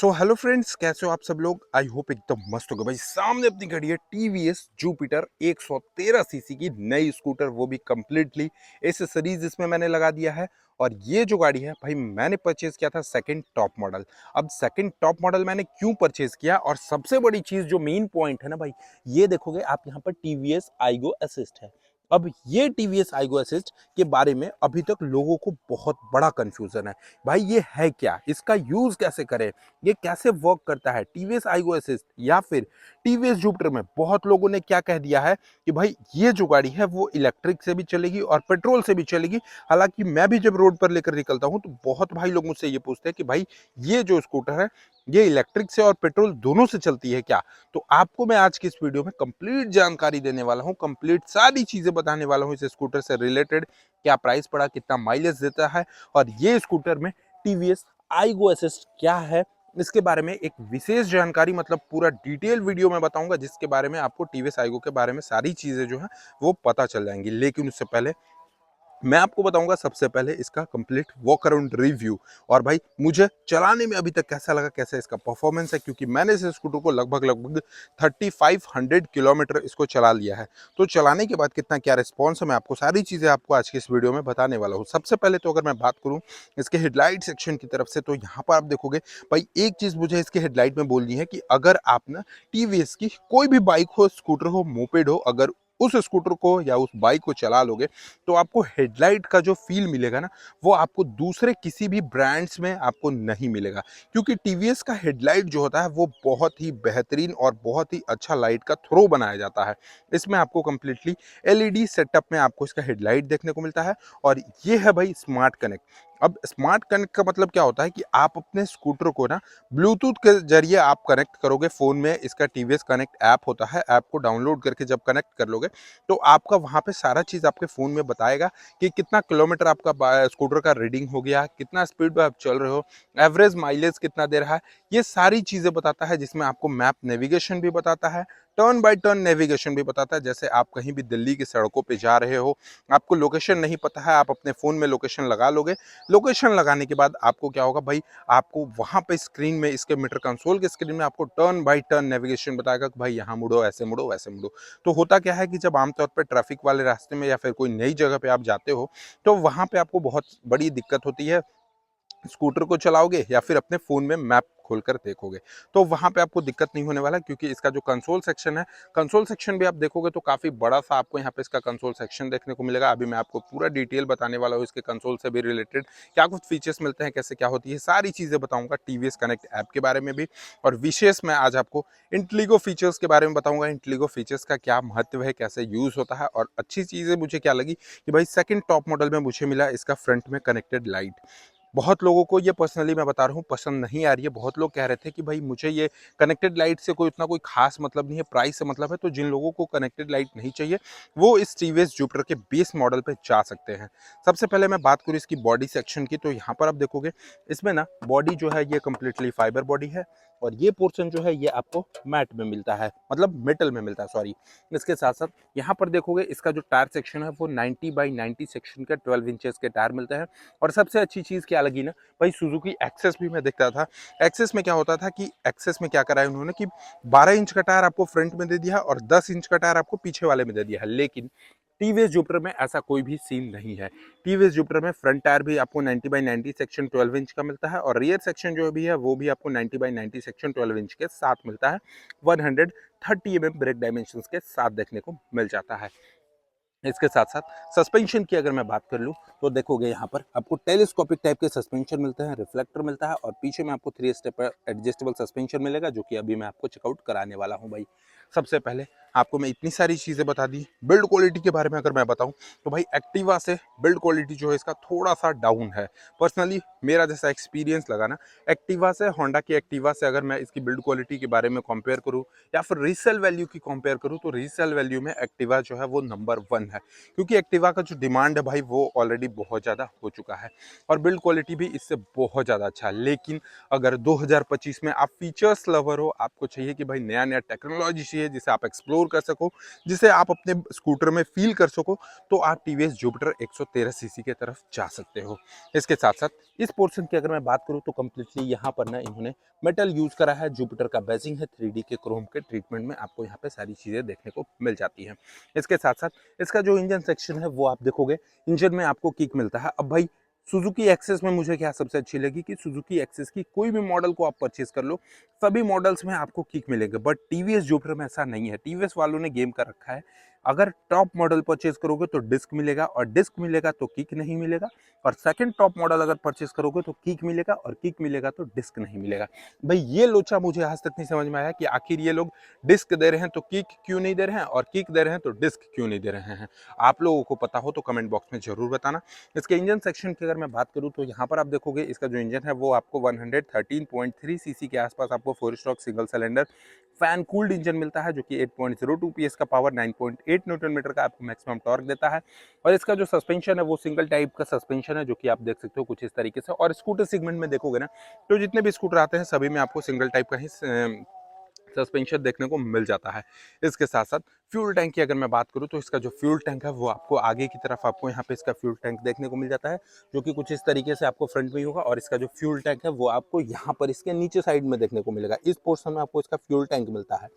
So hello friends, कैसे हो आप सब लोग। आई होप एकदम मस्त होगा भाई। सामने अपनी गाड़ी है टीवीएस जुपिटर 113 सीसी की नई स्कूटर, वो भी कंप्लीटली एसेसरीज इसमें मैंने लगा दिया है। और ये जो गाड़ी है भाई, मैंने परचेज किया था सेकंड टॉप मॉडल। अब सेकंड टॉप मॉडल मैंने क्यों परचेज किया, और सबसे बड़ी चीज जो मेन पॉइंट है ना भाई, ये देखोगे आप यहाँ पर टीवीएस आईगो असिस्ट है। अब ये टीवीएस आईगो असिस्ट के बारे में अभी तक लोगों को बहुत बड़ा कंफ्यूजन है। भाई ये है क्या, इसका यूज कैसे करें, ये कैसे वर्क करता है टीवीएस आईगो असिस्ट या फिर टीवीएस जुपिटर में। बहुत लोगों ने क्या कह दिया है कि भाई ये जो गाड़ी है वो इलेक्ट्रिक से भी चलेगी और पेट्रोल से भी चलेगी। हालांकि मैं भी जब रोड पर लेकर निकलता हूं तो बहुत भाई लोग मुझसे ये पूछते हैं कि भाई ये जो स्कूटर है ये इलेक्ट्रिक से और पेट्रोल दोनों से चलती है क्या। तो आपको मैं आज की इस वीडियो में कंप्लीट जानकारी देने वाला हूं, कंप्लीट सारी चीजें बताने वाला हूं इस स्कूटर से रिलेटेड। क्या प्राइस पड़ा, कितना माइलेज देता है, और ये स्कूटर में टीवीएस आईगो असिस्ट क्या है, इसके बारे में एक विशेष जानकारी, मतलब पूरा डिटेल वीडियो में बताऊंगा, जिसके बारे में आपको टीवीएस आईगो के बारे में सारी चीजें जो है वो पता चल जाएंगी। लेकिन उससे पहले मैं आपको बताऊंगा सबसे पहले इसका कंप्लीट वॉक अराउंड रिव्यू, और भाई मुझे चलाने में अभी तक कैसा लगा, कैसा इसका परफॉर्मेंस है, क्योंकि मैंने इस स्कूटर को लगभग लगभग 3500 किलोमीटर इसको चला लिया है। तो चलाने के बाद कितना क्या रिस्पॉन्स है, मैं आपको सारी चीज़ें आपको आज की इस वीडियो में बताने वाला हूँ। सबसे पहले तो अगर मैं बात करूँ इसके हेडलाइट सेक्शन की तरफ से, तो यहाँ पर आप देखोगे भाई एक चीज़ मुझे इसके हेडलाइट में बोलनी है कि अगर आप ना टीवीएस की कोई भी बाइक हो, स्कूटर हो, मोपेड हो, अगर उस स्कूटर को या उस बाइक को चला लोगे तो आपको हेडलाइट का जो फील मिलेगा ना, वो आपको दूसरे किसी भी ब्रांड्स में आपको नहीं मिलेगा। क्योंकि टीवीएस का हेडलाइट जो होता है वो बहुत ही बेहतरीन और बहुत ही अच्छा लाइट का थ्रो बनाया जाता है। इसमें आपको कंप्लीटली एलईडी सेटअप में आपको इसका हेडलाइट देखने को मिलता है। और ये है भाई स्मार्ट कनेक्ट। अब स्मार्ट कनेक्ट का मतलब क्या होता है कि आप अपने स्कूटर को ना ब्लूटूथ के जरिए आप कनेक्ट करोगे। फोन में इसका टीवीएस कनेक्ट ऐप होता है, ऐप को डाउनलोड करके जब कनेक्ट कर लोगे तो आपका वहाँ पे सारा चीज़ आपके फ़ोन में बताएगा कि कितना किलोमीटर आपका स्कूटर का रीडिंग हो गया, कितना स्पीड पे आप चल रहे हो, एवरेज माइलेज कितना दे रहा है। ये सारी चीज़ें बताता है, जिसमें आपको मैप नेविगेशन भी बताता है, टर्न बाय टर्न नेविगेशन भी बताता है। जैसे आप कहीं भी दिल्ली की सड़कों पे जा रहे हो, आपको लोकेशन नहीं पता है, आप अपने फ़ोन में लोकेशन लगा लोगे। लोकेशन लगाने के बाद आपको क्या होगा भाई, आपको वहाँ पे स्क्रीन में, इसके मीटर कंसोल के स्क्रीन में आपको टर्न बाय टर्न नेविगेशन बताएगा कि भाई यहाँ मुड़ो, ऐसे मुड़ो, वैसे मुड़ो। तो होता क्या है कि जब आमतौर पर ट्रैफिक वाले रास्ते में या फिर कोई नई जगह पे आप जाते हो तो वहां पे आपको बहुत बड़ी दिक्कत होती है। स्कूटर को चलाओगे या फिर अपने फ़ोन में मैप खोलकर देखोगे तो वहाँ पे आपको दिक्कत नहीं होने वाला, क्योंकि इसका जो कंसोल सेक्शन है, कंसोल सेक्शन भी आप देखोगे तो काफ़ी बड़ा सा आपको यहाँ पे इसका कंसोल सेक्शन देखने को मिलेगा। अभी मैं आपको पूरा डिटेल बताने वाला हूँ इसके कंसोल से भी रिलेटेड, क्या कुछ फीचर्स मिलते हैं, कैसे क्या होती है, सारी चीज़ें बताऊँगा टीवीएस कनेक्ट ऐप के बारे में भी। और विशेष मैं आज आपको इंटेलिगो फीचर्स के बारे में बताऊँगा, इंटेलिगो फीचर्स का क्या महत्व है, कैसे यूज़ होता है। और अच्छी चीज़ें मुझे क्या लगी कि भाई सेकेंड टॉप मॉडल में मुझे मिला इसका फ्रंट में कनेक्टेड लाइट। बहुत लोगों को ये पर्सनली मैं बता रहा हूँ पसंद नहीं आ रही है। बहुत लोग कह रहे थे कि भाई मुझे ये कनेक्टेड लाइट से कोई उतना कोई खास मतलब नहीं है, प्राइस से मतलब है। तो जिन लोगों को कनेक्टेड लाइट नहीं चाहिए वो इस टीवीएस जुपिटर के बेस मॉडल पे जा सकते हैं। सबसे पहले मैं बात करूँ इसकी बॉडी सेक्शन की, तो यहाँ पर आप देखोगे इसमें ना बॉडी जो है ये कम्प्लीटली फाइबर बॉडी है, और ये पोर्शन जो है ये आपको मैट में मिलता है, मतलब मेटल में मिलता है, सॉरी। इसके साथ साथ यहाँ पर देखोगे इसका जो टायर सेक्शन है वो 90 बाई 90 सेक्शन के 12 इंचेस के टायर मिलते हैं। और सबसे अच्छी चीज़ क्या लगी ना भाई, सुजुकी एक्सेस भी मैं देखता था। एक्सेस में क्या होता था कि एक्सेस में क्या करा है उन्होंने कि 12 इंच का टायर आपको फ्रंट में दे दिया और 10 इंच का टायर आपको पीछे वाले में दे दिया है। लेकिन टीवीएस जुपिटर में ऐसा कोई भी सीन नहीं है। टीवीएस जुपिटर में फ्रंट टायर भी आपको 90 बाई 90 सेक्शन 12 इंच का मिलता है, और रियर सेक्शन जो भी है वो भी आपको 90 बाई 90 सेक्शन 12 इंच के साथ मिलता है। 130 mm ब्रेक डायमेंशन के साथ देखने को मिल जाता है। इसके साथ साथ सस्पेंशन की अगर मैं बात कर लूँ तो देखोगे यहाँ पर आपको टेलीस्कोपिक टाइप के सस्पेंशन मिलते हैं, रिफ्लेक्टर मिलता है, और पीछे में आपको 3 स्टेप एडजस्टेबल सस्पेंशन मिलेगा, जो कि अभी मैं आपको चेकआउट कराने वाला हूँ भाई। सबसे पहले आपको मैं इतनी सारी चीज़ें बता दी। बिल्ड क्वालिटी के बारे में अगर मैं बताऊँ तो भाई एक्टिवा से बिल्ड क्वालिटी जो है इसका थोड़ा सा डाउन है। पर्सनली मेरा जैसा एक्सपीरियंस लगा ना, एक्टिवा से, होंडा की एक्टिवा से अगर मैं इसकी बिल्ड क्वालिटी के बारे में कंपेयर करूँ या फिर रीसेल वैल्यू की कंपेयर करूँ, तो रीसेल वैल्यू में एक्टिवा जो है वो नंबर 1 है। क्योंकि एक्टिवा का जो डिमांड है भाई वो ऑलरेडी बहुत ज़्यादा हो चुका है, और बिल्ड क्वालिटी भी इससे बहुत ज़्यादा अच्छा है। लेकिन अगर 2025 में आप फीचर्स लवर हो, आपको चाहिए कि भाई नया नया टेक्नोलॉजी चाहिए, जिसे आप एक्सप्लोर कर सको, जिसे आप अपने स्कूटर में फील कर सको, तो आप टीवीएस जुपिटर 113 सीसी की तरफ जा सकते हो। इसके साथ साथ इस पोर्शन की अगर मैं बात करूं तो कम्प्लीटली यहाँ पर ना इन्होंने मेटल यूज करा है। जुपिटर का बैजिंग है 3D के क्रोम के ट्रीटमेंट में, आपको यहाँ पे सारी चीज़ें देखने को मिल जाती हैं। इसके साथ साथ इसका जो इंजन सेक्शन है वो आप देखोगे, इंजन में आपको किक मिलता है। अब भाई सुजुकी एक्सेस में मुझे क्या सबसे अच्छी लगी कि सुजुकी एक्सेस की कोई भी मॉडल को आप परचेज कर लो, सभी मॉडल्स में आपको किक मिलेंगे, बट टीवीएस जुपिटर में ऐसा नहीं है। टीवीएस वालों ने गेम कर रखा है, अगर टॉप मॉडल परचेज करोगे तो डिस्क मिलेगा, और डिस्क मिलेगा तो किक नहीं मिलेगा, और सेकंड टॉप मॉडल अगर परचेज करोगे तो किक मिलेगा, और किक मिलेगा तो डिस्क नहीं मिलेगा। भाई ये लोचा मुझे आज तक नहीं समझ में आया कि आखिर ये लोग डिस्क दे रहे हैं तो किक क्यों नहीं दे रहे हैं, और किक दे रहे हैं तो डिस्क क्यों नहीं दे रहे हैं। आप लोगों को पता हो तो कमेंट बॉक्स में जरूर बताना। इसके इंजन सेक्शन की अगर मैं बात करूं तो यहाँ पर आप देखोगे इसका जो इंजन है वो आपको 113.3 सीसी के आसपास आपको 4 stroke single cylinder fan cooled engine मिलता है, जो कि 8.02 पीएस का पावर, 9.8 न्यूटन मीटर का आपको मैक्सिमम टॉर्क देता है। और इसका जो सस्पेंशन है वो सिंगल टाइप का सस्पेंशन है, जो कि आप देख सकते हो कुछ इस तरीके से। और स्कूटर सेगमेंट में देखोगे ना तो जितने भी स्कूटर आते हैं सभी में आपको सिंगल टाइप का ही सस्पेंशन देखने को मिल जाता है। इसके साथ साथ फ्यूल टैंक की अगर मैं बात करूं तो इसका जो फ्यूल टैंक है वो आपको आगे की तरफ आपको यहाँ पे इसका फ्यूल टैंक देखने को मिल जाता है, जो कि कुछ इस तरीके से आपको फ्रंट में ही होगा। और इसका जो फ्यूल टैंक है वो आपको यहाँ पर इसके नीचे साइड में देखने को मिलेगा, इस पोर्शन में आपको इसका फ्यूल टैंक मिलता है।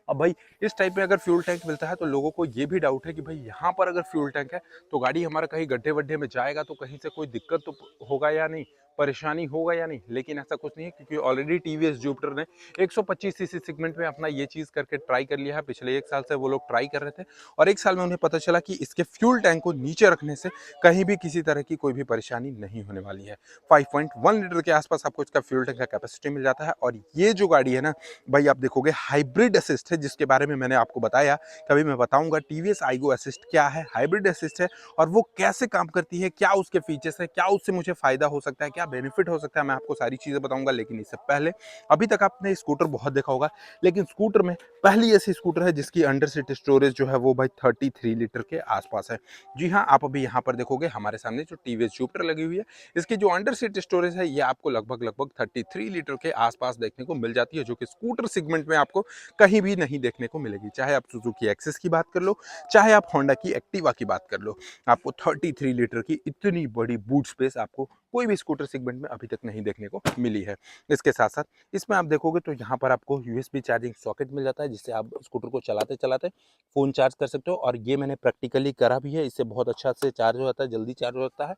अब भाई इस टाइप में अगर फ्यूल टैंक मिलता है तो लोगों को ये भी डाउट है कि भाई यहाँ पर अगर फ्यूल टैंक है तो गाड़ी हमारा कहीं गड्ढे वड्ढे में जाएगा तो कहीं से कोई दिक्कत तो होगा या नहीं, परेशानी होगा या नहीं। लेकिन ऐसा कुछ नहीं है, क्योंकि ऑलरेडी टीवीएस जुपिटर ने 125 सीसी सेगमेंट में अपना ये चीज़ करके ट्राई कर लिया है। पिछले 1 साल से वो लोग ट्राई कर रहे थे, और 1 साल में उन्हें पता चला कि इसके फ्यूल टैंक को नीचे रखने से कहीं भी किसी तरह की कोई भी परेशानी नहीं होने वाली है। 5.1 लीटर के आसपास आपको इसका फ्यूल टैंक का कैपेसिटी मिल जाता है। और ये जो गाड़ी है ना भाई, आप देखोगे हाइब्रिड असिस्ट है, जिसके बारे में मैंने आपको बताया, कभी मैं बताऊंगा टीवीएस आईगो असिस्ट क्या है, हाइब्रिड असिस्ट है और वो कैसे काम करती है, क्या उसके फीचर्स है, क्या उससे मुझे फायदा हो सकता है, क्या बेनिफिट हो सकता है, मैं आपको सारी चीजें बताऊंगा। लेकिन इससे पहले अभी तक आपने स्कूटर बहुत देखा होगा, लेकिन स्कूटर में पहली ऐसी स्कूटर है जिसकी अंडर सीट स्टोरेज जो है वो भाई 33 लीटर के आसपास है। जी हाँ, आप अभी यहाँ पर देखोगे हमारे सामने जो टीवीएस जुपिटर लगी हुई है, इसकी जो अंडर सीट स्टोरेज है ये आपको लगभग लगभग 33 लीटर के आसपास देखने को मिल जाती है, जो कि स्कूटर सेगमेंट में आपको कहीं भी नहीं देखने को मिलेगी। चाहे आप सुजुकी एक्सेस की बात कर लो, चाहे आप होंडा की एक्टिवा की बात कर लो, आपको 33 लीटर की इतनी बड़ी बूट स्पेस आपको कोई भी स्कूटर सेगमेंट में अभी तक नहीं देखने को मिली है। इसके साथ साथ इसमें आप देखोगे तो यहाँ पर आपको यूएसबी चार्जिंग सॉकेट मिल जाता है, जिससे आप स्कूटर को चलाते चलाते फ़ोन चार्ज कर सकते हो। और ये मैंने प्रैक्टिकली करा भी है, इससे बहुत अच्छा से चार्ज हो जाता है, जल्दी चार्ज हो जाता है।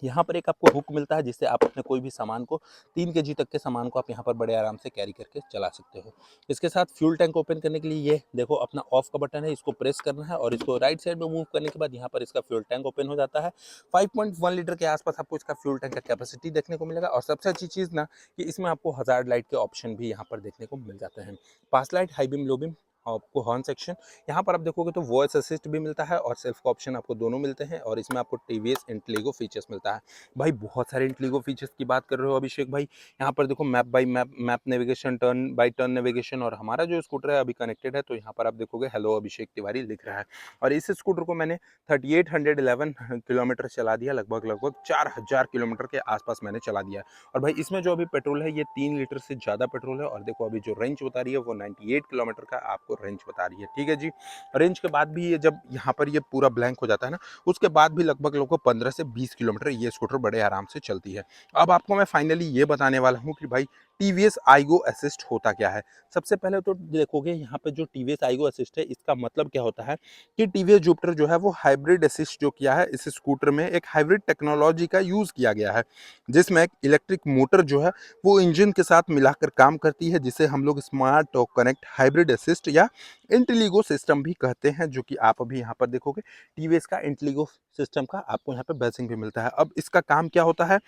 यहाँ पर एक आपको हुक मिलता है, जिससे आप अपने कोई भी सामान को 3 केजी तक के सामान को आप यहाँ पर बड़े आराम से कैरी करके चला सकते हो। इसके साथ फ्यूल टैंक ओपन करने के लिए ये देखो अपना ऑफ का बटन है, इसको प्रेस करना है और इसको राइट साइड में मूव करने के बाद यहाँ पर इसका फ्यूल टैंक ओपन हो जाता है। 5.1 लीटर के आसपास आपको इसका फ्यूल टैंक का कैपेसिटी देखने को मिलेगा। और सबसे अच्छी चीज़ ना कि इसमें आपको हज़ार्ड लाइट के ऑप्शन भी यहाँ पर देखने को मिल जाते हैं, pass light, high beam, low beam, आपको हॉर्न सेक्शन। यहाँ पर आप देखोगे तो वॉइस असिस्ट भी मिलता है और सेल्फ का ऑप्शन आपको दोनों मिलते हैं। और इसमें आपको टीवीएस इंटेलिगो फीचर्स मिलता है। भाई बहुत सारे इंटेलिगो फीचर्स की बात कर रहे हो अभिषेक भाई, यहाँ पर देखो map by map, map navigation, turn by turn navigation. और हमारा जो स्कूटर है अभी कनेक्टेड है, तो यहाँ पर आप देखोगे हेलो अभिषेक तिवारी लिख रहा है। और इस स्कूटर को मैंने 3811 किलोमीटर चला दिया, लगभग लगभग 4000 किलोमीटर के आसपास मैंने चला दिया। और भाई इसमें जो अभी पेट्रोल है ये 3 लीटर से ज़्यादा पेट्रोल है। और देखो अभी जो रेंज बता रही है वो 98 किलोमीटर का आपको रेंज बता रही है। ठीक है जी, रेंज के बाद भी ये जब यहाँ पर ये पूरा ब्लैंक हो जाता है ना, उसके बाद भी लगभग लगभग 15 से 20 किलोमीटर ये स्कूटर बड़े आराम से चलती है। अब आपको मैं फाइनली ये बताने वाला हूँ कि भाई टीवीएस आईगो असिस्ट होता क्या है। सबसे पहले तो देखोगे यहाँ पे जो टीवीएस आईगो असिस्ट है, इसका मतलब क्या होता है कि टीवीएस जुपिटर जो है वो हाइब्रिड असिस्ट जो किया है, इस स्कूटर में एक हाइब्रिड टेक्नोलॉजी का यूज किया गया है, जिसमें एक इलेक्ट्रिक मोटर जो है वो इंजन के साथ मिलाकर काम करती है, जिसे हम लोग स्मार्ट और कनेक्ट हाइब्रिड असिस्ट या इंटेलिगो सिस्टम भी कहते हैं, जो कि आप अभी यहाँ पर देखोगे टीवीएस का इंटेलिगो सिस्टम का आपको यहाँ पे बैसिंग भी मिलता है। अब इसका काम क्या होता है,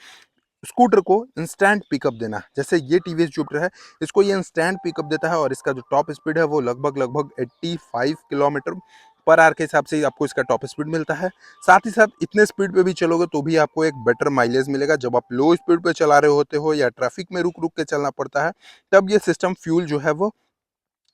स्कूटर को इंस्टेंट पिकअप देना। जैसे ये टीवीएस जुपिटर है, इसको ये इंस्टेंट पिकअप देता है और इसका जो टॉप स्पीड है वो लगभग लगभग 85 किलोमीटर पर आवर के हिसाब से आपको इसका टॉप स्पीड मिलता है। साथ ही साथ इतने स्पीड पे भी चलोगे तो भी आपको एक बेटर माइलेज मिलेगा। जब आप लो स्पीड पे चला रहे होते हो या ट्रैफिक में रुक रुक के चलना पड़ता है, तब ये सिस्टम फ्यूल जो है वो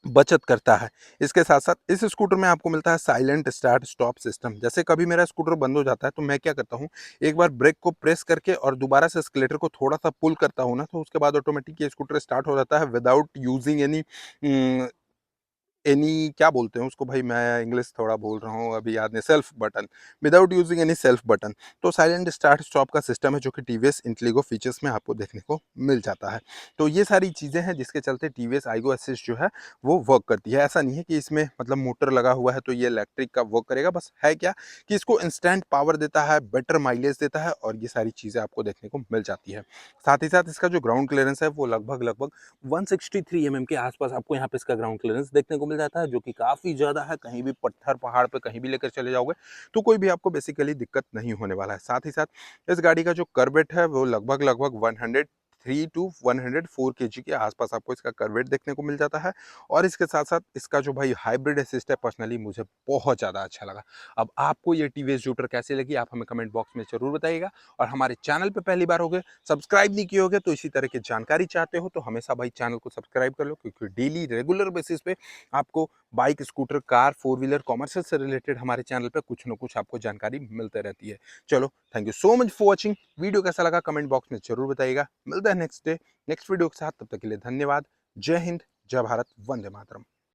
बचत करता है। इसके साथ साथ इस स्कूटर में आपको मिलता है साइलेंट स्टार्ट स्टॉप सिस्टम। जैसे कभी मेरा स्कूटर बंद हो जाता है तो मैं क्या करता हूँ, एक बार ब्रेक को प्रेस करके और दोबारा से एस्केलेटर को थोड़ा सा पुल करता हूँ ना, तो उसके बाद ऑटोमेटिक ये स्कूटर स्टार्ट हो जाता है विदाउट यूजिंग एनी एनी क्या बोलते हैं उसको भाई, मैं इंग्लिश थोड़ा बोल रहा हूँ अभी याद नहीं, self button, without using any self button. तो साइलेंट स्टार्ट स्टॉप का सिस्टम है जो कि टीवीएस इंटेलिगो फीचर्स में आपको देखने को मिल जाता है। तो ये सारी चीज़ें हैं जिसके चलते टीवीएस आईगो असिस्ट जो है वो वर्क करती है। ऐसा नहीं है कि इसमें मतलब मोटर लगा हुआ है तो ये इलेक्ट्रिक का वर्क करेगा, बस है क्या कि इसको इंस्टेंट पावर देता है, बेटर माइलेज देता है और ये सारी चीज़ें आपको देखने को मिल जाती है। साथ ही साथ इसका जो ग्राउंड क्लियरेंस है वो लगभग लगभग 163 के आसपास आपको यहाँ पे इसका ग्राउंड क्लियरेंस देखने को मिल जाता है, जो कि काफ़ी ज़्यादा है। कहीं भी पत्थर पहाड़ पे कहीं भी लेकर चले जाओगे तो कोई भी आपको बेसिकली दिक्कत नहीं होने वाला है। साथ ही साथ इस गाड़ी का जो कर्वेट है वो लगभग लगभग 103 टू 104 केजी के आसपास आपको इसका कर्वेट देखने को मिल जाता है। और इसके साथ साथ इसका जो भाई हाइब्रिड असिस्ट है पर्सनली मुझे बहुत ज़्यादा अच्छा लगा। अब आपको ये टीवीएस जूपिटर कैसी लगी आप हमें कमेंट बॉक्स में ज़रूर बताइएगा। और हमारे चैनल पे पहली बार होगे, सब्सक्राइब नहीं किए होगे तो इसी तरह की जानकारी चाहते हो तो हमेशा भाई चैनल को सब्सक्राइब कर लो, क्योंकि डेली रेगुलर बेसिस पे आपको bike, scooter, car, four wheeler, commercial से रिलेटेड हमारे चैनल पे कुछ ना कुछ आपको जानकारी मिलते रहती है। चलो, thank you so much for watching. Video कैसा लगा कमेंट बॉक्स में जरूर बताइएगा। मिलता है नेक्स्ट डे नेक्स्ट वीडियो के साथ, तब तक के लिए धन्यवाद। जय हिंद, जय भारत, वंदे मातरम।